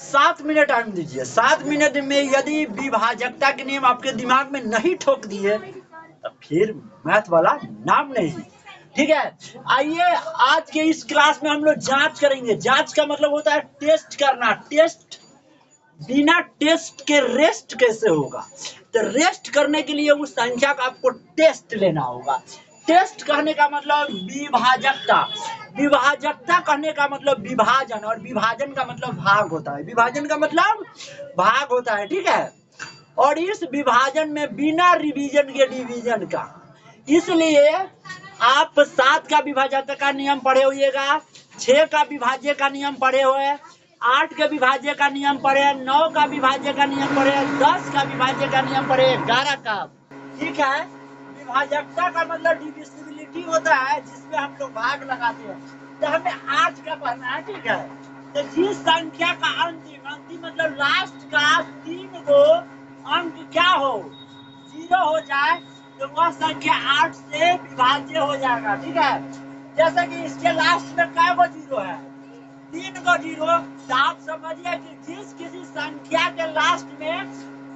7 minute time दीजिए। 7 minute में यदि विभाजकता के नियम आपके दिमाग में नहीं ठोक दिए तो फिर मैथ वाला नाम नहीं। ठीक है, आइए आज के इस क्लास में हम लोग जांच करेंगे। जांच का मतलब होता है टेस्ट करना। टेस्ट, बिना टेस्ट के रेस्ट कैसे होगा? तो रेस्ट करने के लिए उस संख्या का आपको टेस्ट लेना होगा। टेस्ट कहने का मतलब विभाजकता, विभाजकता कहने का मतलब विभाजन, और विभाजन का मतलब भाग होता है। विभाजन का मतलब भाग होता है। ठीक है, और इस विभाजन में बिना रिवीजन के डिवीजन का, इसलिए आप 7 का विभाजक का नियम पढ़े होइएगा, 6 का विभाज्य का नियम पढ़े हुए, 8 के विभाज्य का नियम पढ़े, 9 का विभाज्य का नियम पढ़े, 10 का विभाज्य का नियम पढ़े, 11 का। ठीक है, विभाजकता का मतलब डिविजिबिलिटी होता है जिसमें हम लोग भाग लगाते हैं। तो हमें 8 का पढ़ना है। ठीक है, तो जिस संख्या का अंतिम, अंतिम मतलब लास्ट का 3 गो अंक क्या हो, 0 हो जाए तो वह संख्या 8 से विभाज्य हो जाएगा। ठीक है, जैसे कि इसके लास्ट में क्या गो 0 है, 3 गो 0। तो आप समझिए कि जिस किसी संख्या के लास्ट में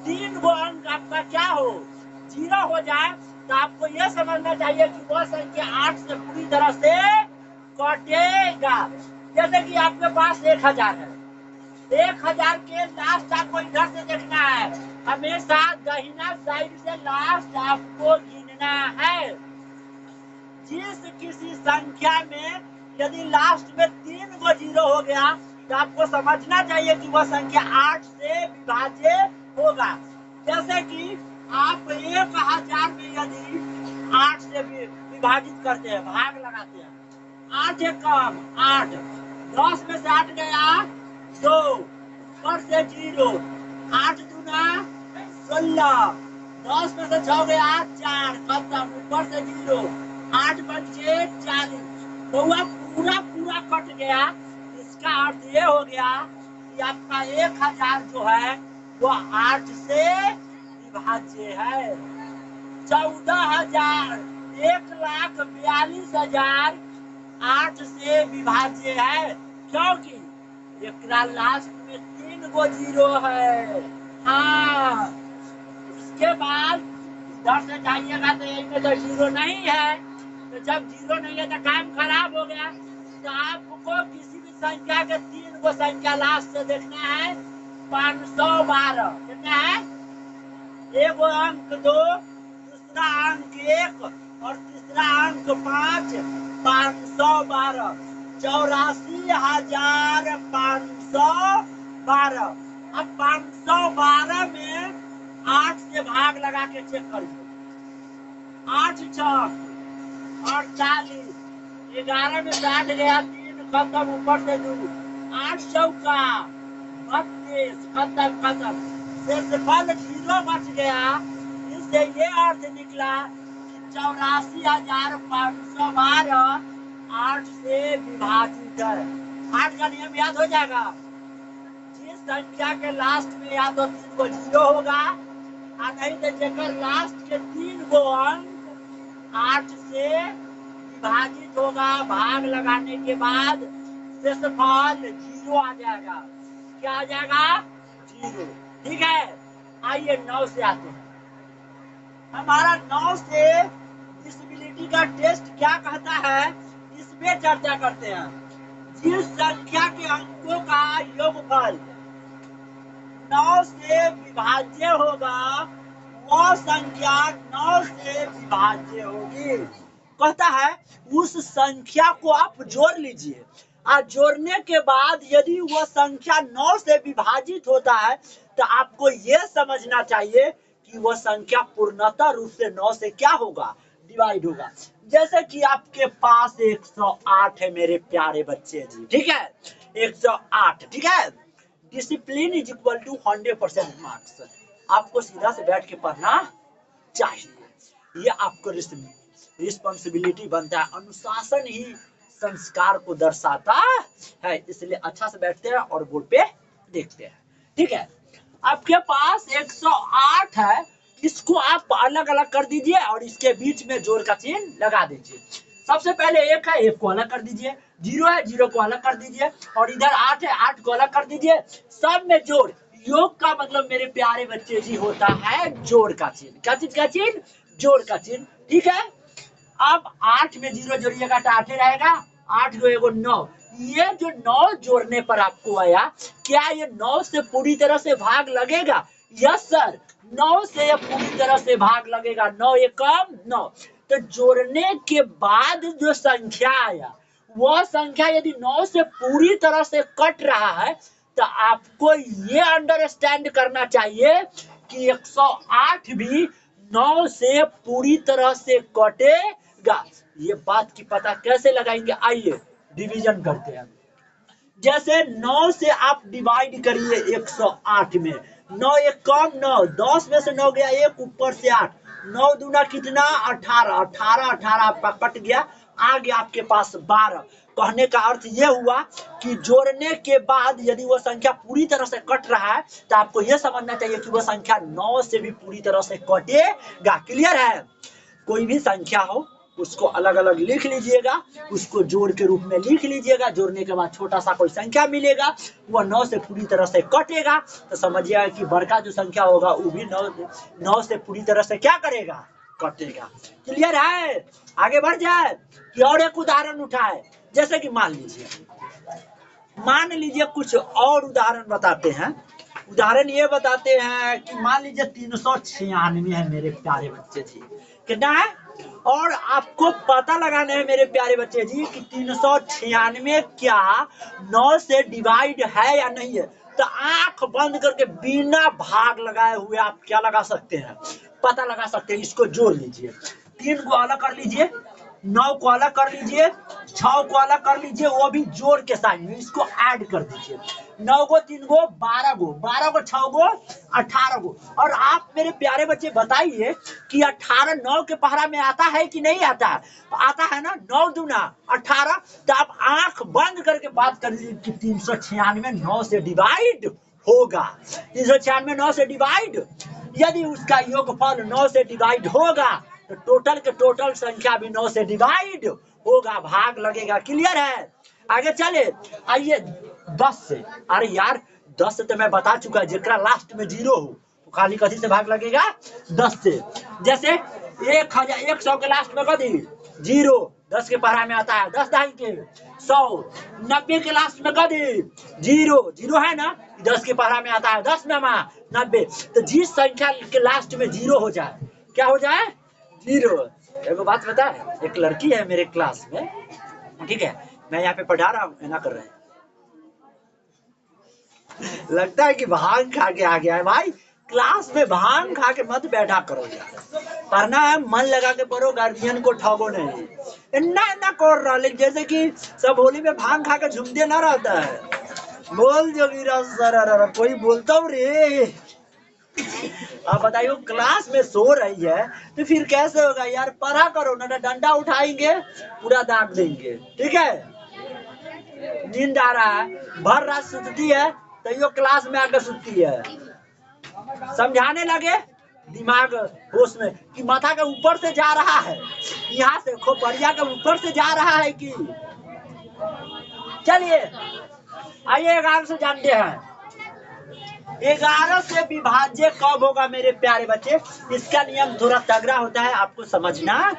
3 गो अंक आपका क्या हो, 0 हो जाए, तो आपको यह समझना चाहिए कि वह संख्या 8 से पूरी तरह से कटेगा। जैसे कि आपके पास 1000 है, 1000 के लास्ट आपको इधर से देखना है, हमेशा दाहिना साइड से लास्ट आपको गिनना है। जिस किसी संख्या में यदि लास्ट में 3 गो 0 हो गया तो आपको समझना चाहिए कि वह संख्या 8 से विभाज्य होगा। जैसे कि आप 1000 में यदि 8 से विभाजित करते हैं, भाग लगाते हैं, 8 एक कम 8, 10 में से 8 गया 2, ऊपर से 0, 8 दूना 16, 10 में से 6 गया 4, खत्म, ऊपर से 0, 8 बचे 40। तो वह पूरा पूरा कट गया। इसका अर्थ ये हो गया कि आपका 1000 जो है वो 8 से विभाज्य है। 14,000, 1,42,000 8 से विभाज्य है, क्योंकि एकरा लास्ट में 3 गो 0 है। हाँ, उसके बाद इधर से जाइएगा तो यही में तो 0 नहीं है। तो जब 0 नहीं है तो काम खराब हो गया। तो आपको किसी भी संख्या के 3 गो संख्या लास्ट से देखना है। 512 कितना है, एगो अंक 2, दूसरा अंक 1 और तीसरा अंक 5, 512, 84,512। अब 512 में 8 से भाग लगा के चेक करिए, 8 6 और 40, 11 में 60 गया, 3 खत्म, ऊपर से 2, 8 चौका 32, खत्म। क्षेत्रफल 0 बच गया। इससे ये अर्थ निकला कि 84,512 8 से विभाजित है। 8 का नियम याद हो जाएगा। जिस संख्या के लास्ट में या तो 3 गो 0 होगा और नहीं तो जेकर लास्ट के 3 गो अंक 8 से विभाजित होगा। भाग लगाने के बाद शेषफल 0 आ जाएगा। क्या आ जाएगा, 0। ठीक है, आइए 9 से आते हैं। हमारा 9 से डिविजिबिलिटी का टेस्ट क्या कहता है, इसमें चर्चा करते हैं। जिस संख्या के अंकों का योगफल 9 से विभाज्य होगा वह संख्या 9 से विभाज्य होगी। कहता है उस संख्या को आप जोड़ लीजिए, और जोड़ने के बाद यदि वह संख्या 9 से विभाजित होता है तो आपको यह समझना चाहिए कि वह संख्या पूर्णतः रूप से 9 से क्या होगा, डिवाइड होगा। जैसे कि आपके पास 108 है मेरे प्यारे बच्चे जी। ठीक है, 108। ठीक है, discipline is equal to 100% marks. आपको सीधा से बैठ के पढ़ना चाहिए। ये आपको रिस्पॉन्सिबिलिटी बनता है। अनुशासन ही संस्कार को दर्शाता है। इसलिए अच्छा से बैठते हैं और बोर्ड पे देखते हैं। ठीक है, आपके पास 108 है, इसको आप अलग अलग कर दीजिए और इसके बीच में जोड़ का चिन्ह लगा दीजिए। सबसे पहले 1 है, 1 को अलग कर दीजिए। जीरो है, जीरो को अलग कर दीजिए, और इधर 8 है, 8 को अलग कर दीजिए, सब में जोड़। योग का मतलब मेरे प्यारे बच्चे जी होता है जोड़ का चिन्ह। क्या चीज का चिन्ह? जोड़ का चिन्ह। ठीक है, अब 8 में जीरो जोड़िएगा तो 8 रहेगा, 8 दो एगो 9। ये जो 9 जोड़ने पर आपको आया, क्या ये 9 से पूरी तरह से भाग लगेगा? यस सर, 9 से ये पूरी तरह से भाग लगेगा। 9 एकम 9। तो जोड़ने के बाद जो संख्या आया, वह संख्या यदि 9 से पूरी तरह से कट रहा है, तो आपको ये अंडरस्टैंड करना चाहिए कि 108 भी 9 से पूरी तरह से कटेगा। ये बात की पता कैसे लगाएंगे? आइए डिवीजन करते हैं। जैसे 9 से आप डिवाइड करिए 108 में, 9 एक कम 9, 10 में से 9 गया, एक ऊपर से 8, 9 दूना कितना? 18, 18 18 आपका कट गया, आ गया आपके पास 12। कहने का अर्थ यह हुआ कि जोड़ने के बाद यदि वह संख्या पूरी तरह से कट रहा है, तो आपको यह समझना चाहिए कि वह संख्या 9 से भी पूरी तरह से कटेगा। क्लियर है? कोई भी संख्या हो उसको अलग अलग लिख लीजिएगा, उसको जोड़ के रूप में लिख लीजिएगा, जोड़ने के बाद छोटा सा कोई संख्या मिलेगा, वह 9 से पूरी तरह से कटेगा, तो समझिएगा कि बड़का जो संख्या होगा वो भी 9 से पूरी तरह से क्या करेगा? कटेगा। क्लियर है? आगे बढ़ जाए कि और एक उदाहरण उठाए। जैसे कि मान लीजिए कुछ और उदाहरण बताते हैं। उदाहरण ये बताते हैं कि मान लीजिए 396 है मेरे प्यारे बच्चे जी। कितना है? और आपको पता लगाना है मेरे प्यारे बच्चे जी कि 396 क्या 9 से डिवाइड है या नहीं है। तो आंख बंद करके बिना भाग लगाए हुए आप क्या लगा सकते हैं? पता लगा सकते हैं। इसको जोड़ लीजिए, 3 को अलग कर लीजिए, 9 को अलग कर लीजिए, 6 को अलग कर लीजिए, वो भी जोड़ के साइड में इसको ऐड कर दीजिए। 9 को 3 को 12 को, 12 को 6 को 18 को। और आप मेरे प्यारे बच्चे बताइए कि 18 9 के पहरा में आता है कि नहीं आता है? आता है ना, 9 दूना 18। तो आप आंख बंद करके बात कर लीजिए कि 396 9 से डिवाइड होगा। 396 9 से डिवाइड, यदि उसका योगफल 9 से डिवाइड होगा तो टोटल के टोटल संख्या भी 9 से डिवाइड होगा, भाग लगेगा। क्लियर है? आगे चले। आइए 10 से। अरे यार 10 से तो मैं बता चुका, जेकरा लास्ट में 0 हो तो खाली कथी से भाग लगेगा? 10 से। जैसे 100 के लास्ट में कथी? 0, 10 के पहरा में आता है। 10 दाई के 100, 90 के लास्ट में कथी? 0, 0 है ना, 10 के पहरा में आता है। 10 नमा 90। तो जिस संख्या के लास्ट में 0 हो जाए, क्या हो जाए? 0। एगो बात बता है, एक लड़की है मेरे क्लास में, ठीक है, मैं यहाँ पे पढ़ा रहा हूँ, ना कर रहे हैं। लगता है कि भांग खा के आ गया है। भाई क्लास में भांग खा के मत बैठा करो यार, पढ़ना है मन लगा के पढ़ो, गार्जियन को ठगो नहीं। इन्ना कर रहा, लेकिन जैसे कि सब होली में भांग खा के झूमते ना रहता है। बोल जोगीरा सर, कोई बोलता हूँ रे। आप बताइए क्लास में सो रही है तो फिर कैसे होगा यार? पढ़ा करो ना, डंडा उठाएंगे पूरा दाग देंगे। ठीक है, नींद आ रहा है, भर रात सुतती है तो यो क्लास में आकर सुतती है। समझाने लगे दिमाग होश में कि माथा के ऊपर से जा रहा है, यहाँ से खोपड़िया के ऊपर से जा रहा है कि। चलिए आइए 11 से जानते हैं। 11 से विभाज्य कब होगा मेरे प्यारे बच्चे? इसका नियम थोड़ा तगड़ा होता है, आपको समझना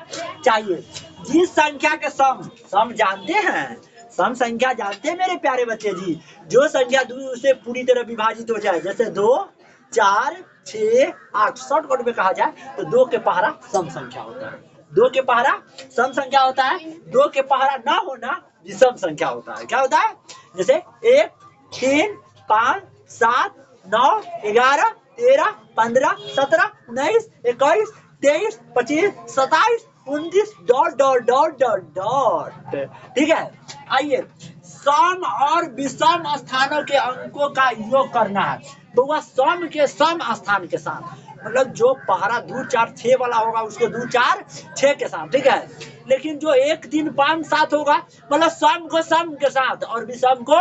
चाहिए। जिस संख्या के सम जानते हैं, सम संख्या जानते हैं मेरे प्यारे बच्चे जी। जो संख्या 2 से पूरी तरह विभाजित हो जाए, जैसे 2, 4, 6, 8, शॉर्टकट में कहा जाए तो 2 के पहरा सम संख्या होता है। 2 के पहरा सम संख्या होता है। 2 के पहरा ना होना विषम संख्या होता है। क्या होता है? जैसे 1, 3, 5, 7, 9, 11, 13, 15, 17, 19, 21, 23, 25, 27, 29 ... ठीक है, आइए सम और विषम स्थानों के अंकों का योग करना है। तो वह सम के सम स्थान के साथ, मतलब जो पहरा 2, 4, 6 वाला होगा उसको 2, 4, 6 के साथ। ठीक है, लेकिन जो 1, 3, 5, 7 होगा मतलब सम को सम के साथ और विषम को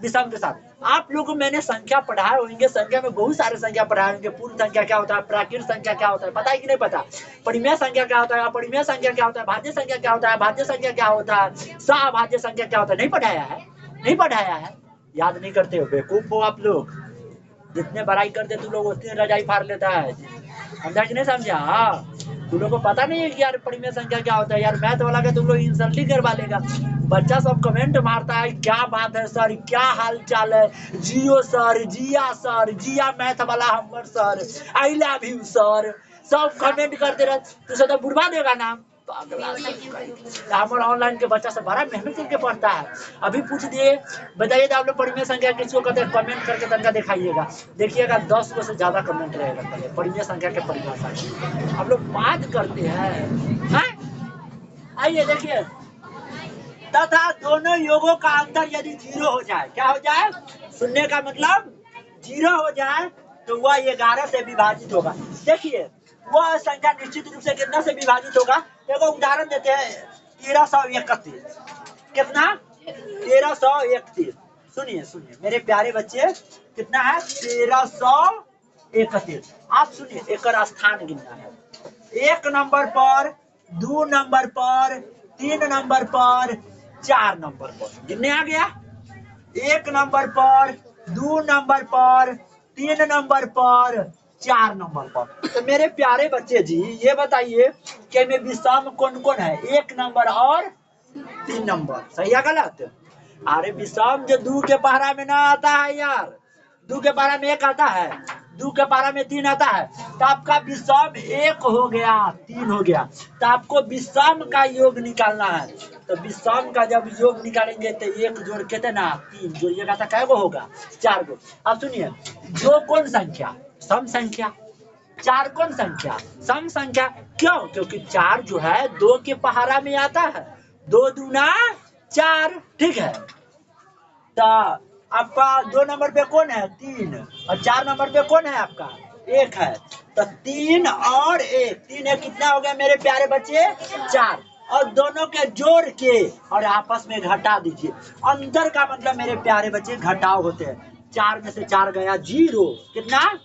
विषम के साथ। आप लोगों को मैंने संख्या पढ़ाए होंगे, संख्या में बहुत सारे संख्या पढ़ाए होंगे। पूर्ण संख्या क्या होता है, प्राकृत संख्या क्या होता है, पता है कि नहीं पता? परिमेय संख्या क्या होता है, अपरिमेय संख्या क्या होता है, भाज्य संख्या क्या होता है, भाज्य संख्या क्या होता है, सभाज्य संख्या क्या होता है। नहीं पढ़ाया है, नहीं पढ़ाया है, याद नहीं करते हो, बेवकूफ हो आप लोग। जितने बड़ाई करते तुम लोग उतनी रजाई फाड़ लेता है। समझा कि नहीं समझा? हाँ, तुम लोग को पता नहीं है कि यार परिमेय संख्या क्या होता है। यार मैथ वाला के तुम लोग इंसल्टिंग करवा लेगा। बच्चा सब कमेंट मारता है, क्या बात है सर, क्या हाल चाल है, जियो सर, जिया सर, जिया मैथ वाला हमर sir, I love you sir, सब कमेंट करते रहे। तुझे तो बुढ़वा देगा ना। हमारा ऑनलाइन के बच्चा से बड़ा मेहनत करके पढ़ता है। अभी पूछ दिए, बताइए तो आप लोग परिमेय संख्या किसको कहते हैं, कमेंट करके तनका दिखाइएगा। देखिएगा 10 को से ज्यादा कमेंट रहेगा परिमेय संख्या के परिभाषा। आप लोग बात करते हैं। आइए देखिए, तथा दोनों योगों का अंतर यदि 0 हो जाए, क्या हो जाए, शून्य का मतलब 0 हो जाए, तो वह 11 से विभाजित होगा। देखिए वह संख्या निश्चित रूप से कितना से विभाजित होगा। देखो उदाहरण देते हैं, 1331। कितना? 1331। सुनिए सुनिए मेरे प्यारे बच्चे, कितना है? 1331। आप सुनिए, एक स्थान गिनना है। 1 नंबर पर, 2 नंबर पर, 3 नंबर पर, 4 नंबर पर। गिनने आ गया? 1 नंबर पर, 2 नंबर पर, 3 नंबर पर, 4 नंबर पर। तो मेरे प्यारे बच्चे जी, ये बताइए कि में विषम कौन कौन है? 1 नंबर और 3 नंबर। सही है गलत? अरे विषम जो 2 के पहरा में ना आता है यार, 2 के पहरा में 1 आता है, 2 के पहरा में 3 आता है, तो आपका विषम 1 हो गया, 3 हो गया। तो आपको विषम का योग निकालना है। तो विषम का जब योग निकालेंगे तो 1 जोड़ कितना, 3 जोड़िएगा तो कै गो होगा? 4 गो। अब सुनिए, जो कौन संख्या? सम संख्या। 4 कौन संख्या? सम संख्या। क्यों? क्योंकि 4 जो है 2 के पहाड़ा में आता है, 2 दूना 4। ठीक है, तो आपका 2 नंबर पे कौन है? 3। और 4 नंबर पे कौन है आपका? 1 है। तो 3 और 1, 3 1 कितना हो गया मेरे प्यारे बच्चे? 4। और दोनों के जोड़ के और आपस में घटा दीजिए। अंतर का मतलब मेरे प्यारे बच्चे घटाव होते हैं। 4 में से 4 गया 0। कितना?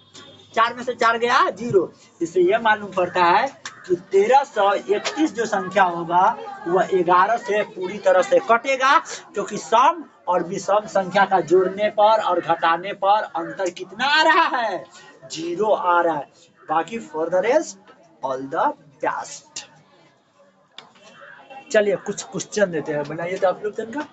4 में से 4 गया 0। इससे यह मालूम पड़ता है कि 1331 जो संख्या होगा वह 11 से पूरी तरह से कटेगा, क्योंकि सम और विषम संख्या का जोड़ने पर और घटाने पर अंतर कितना आ रहा है? 0 आ रहा है। बाकी for the rest all the best. चलिए कुछ क्वेश्चन देते हैं, बनाइए तो आप लोग का।